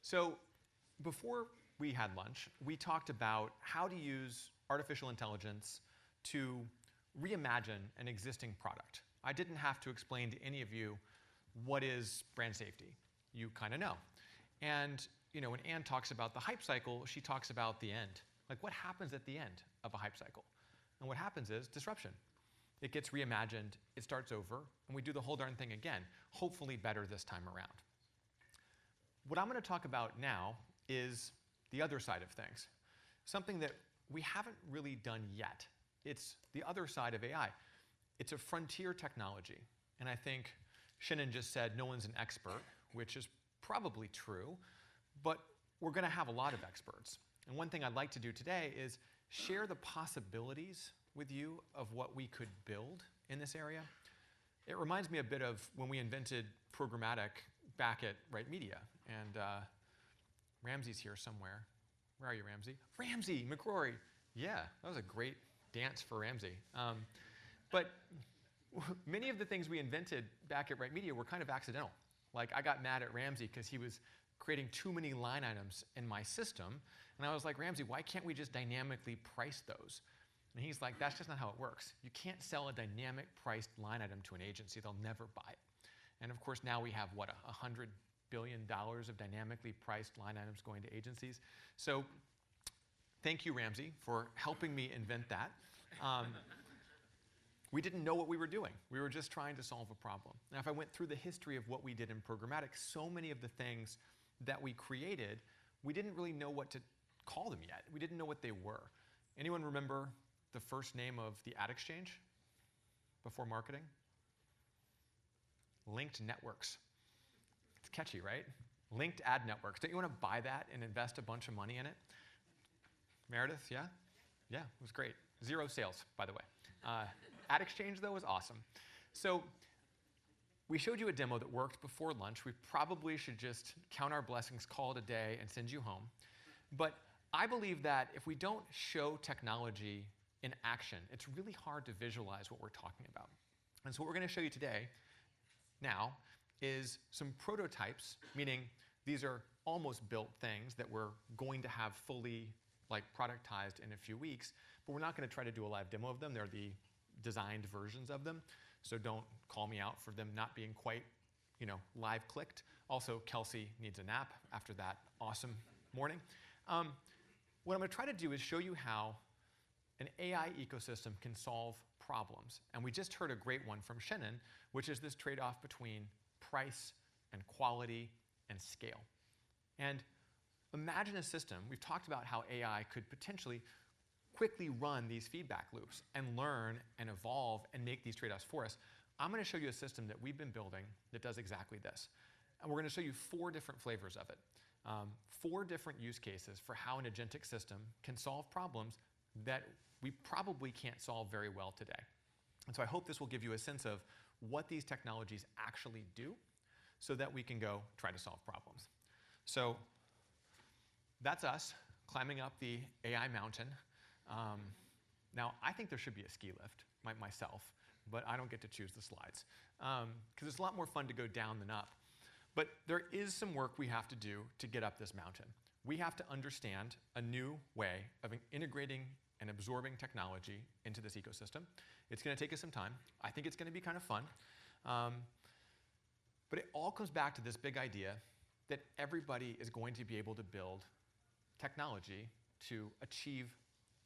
So before we had lunch, we talked about how to use artificial intelligence to reimagine an existing product. I didn't have to explain to any of you what is brand safety. You kind of know. And when Anne talks about the hype cycle, she talks about the end. Like, what happens at the end of a hype cycle? And what happens is disruption. It gets reimagined, it starts over, and we do the whole darn thing again, hopefully better this time around. What I'm going to talk about now is the other side of things, something that we haven't really done yet. It's the other side of AI. It's a frontier technology. And I think Shannon just said no one's an expert, which is probably true, but we're going to have a lot of experts. And one thing I'd like to do today is share the possibilities with you of what we could build in this area. It reminds me a bit of when we invented programmatic back at Right Media. And Ramsey's here somewhere. Where are you, Ramsey? Ramsey McCrory. Yeah, that was a great dance for Ramsey. But many of the things we invented back at Right Media were kind of accidental. Like, I got mad at Ramsey because he was creating too many line items in my system. And I was like, Ramsey, why can't we just dynamically price those? And he's like, that's just not how it works. You can't sell a dynamic priced line item to an agency. They'll never buy it. And of course, now we have, what, $100 billion of dynamically priced line items going to agencies. So thank you, Ramsey, for helping me invent that. We didn't know what we were doing. We were just trying to solve a problem. Now, if I went through the history of what we did in programmatic, so many of the things that we created, we didn't really know what to call them yet. We didn't know what they were. Anyone remember the first name of the ad exchange before marketing? Linked networks. It's catchy, right? Linked ad networks. Don't you want to buy that and invest a bunch of money in it? Meredith, yeah? Yeah, it was great. 0 sales, by the way. Ad exchange, though, was awesome. So we showed you a demo that worked before lunch. We probably should just count our blessings, call it a day, and send you home. But I believe that if we don't show technology in action, it's really hard to visualize what we're talking about. And so what we're going to show you today, now, is some prototypes, meaning these are almost built things that we're going to have fully productized in a few weeks, but we're not going to try to do a live demo of them. They're the designed versions of them, so don't call me out for them not being quite, live clicked. Also, Kelsey needs a nap after that awesome morning. What I'm going to try to do is show you how an AI ecosystem can solve problems. And we just heard a great one from Shannon, which is this trade-off between price and quality and scale. And imagine a system. We've talked about how AI could potentially quickly run these feedback loops and learn and evolve and make these trade-offs for us. I'm going to show you a system that we've been building that does exactly this. And we're going to show you 4 different flavors of it. 4 different use cases for how an agentic system can solve problems that we probably can't solve very well today. And so I hope this will give you a sense of what these technologies actually do so that we can go try to solve problems. So that's us climbing up the AI mountain. Now, I think there should be a ski lift, myself, but I don't get to choose the slides because it's a lot more fun to go down than up. But there is some work we have to do to get up this mountain. We have to understand a new way of integrating and absorbing technology into this ecosystem. It's going to take us some time. I think it's going to be kind of fun. But it all comes back to this big idea that everybody is going to be able to build technology to achieve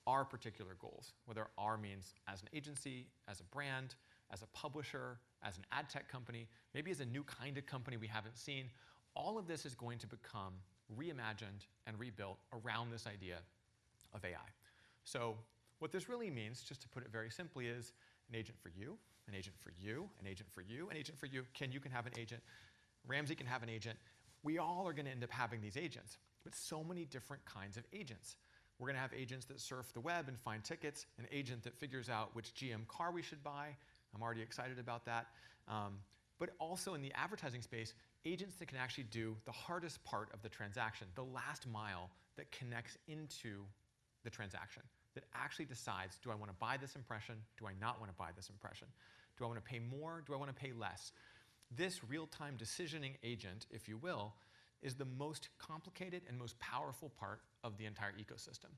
our particular goals, whether our means as an agency, as a brand, as a publisher, as an ad tech company, maybe as a new kind of company we haven't seen. All of this is going to become reimagined and rebuilt around this idea of AI. So what this really means, just to put it very simply, is an agent for you, an agent for you, an agent for you, an agent for you. Ken, you can have an agent. Ramsey can have an agent. We all are going to end up having these agents, but so many different kinds of agents. We're going to have agents that surf the web and find tickets, an agent that figures out which GM car we should buy. I'm already excited about that. But also in the advertising space, agents that can actually do the hardest part of the transaction, the last mile that connects into the transaction, that actually decides, do I want to buy this impression? Do I not want to buy this impression? Do I want to pay more? Do I want to pay less? This real-time decisioning agent, if you will, is the most complicated and most powerful part of the entire ecosystem.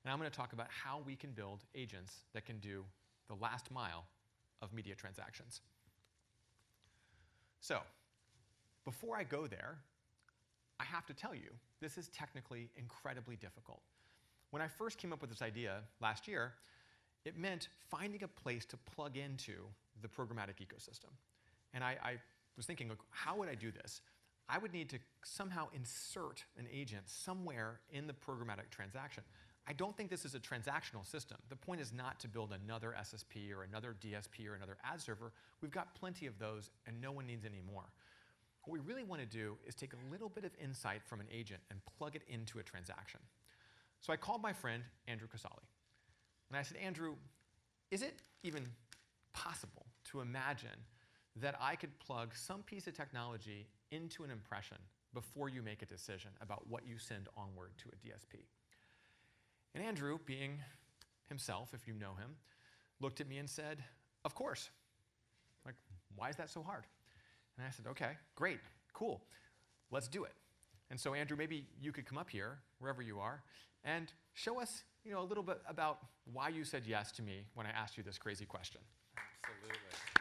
And I'm going to talk about how we can build agents that can do the last mile of media transactions. So, before I go there, I have to tell you, this is technically incredibly difficult. When I first came up with this idea last year, it meant finding a place to plug into the programmatic ecosystem. And I was thinking, look, how would I do this? I would need to somehow insert an agent somewhere in the programmatic transaction. I don't think this is a transactional system. The point is not to build another SSP or another DSP or another ad server. We've got plenty of those, and no one needs any more. What we really want to do is take a little bit of insight from an agent and plug it into a transaction. So I called my friend, Andrew Casali. And I said, Andrew, is it even possible to imagine that I could plug some piece of technology into an impression before you make a decision about what you send onward to a DSP? And Andrew, being himself, if you know him, looked at me and said, of course. Like, why is that so hard? And I said, okay, great, cool, let's do it. And so Andrew, maybe you could come up here, wherever you are, and show us a little bit about why you said yes to me when I asked you this crazy question. Absolutely.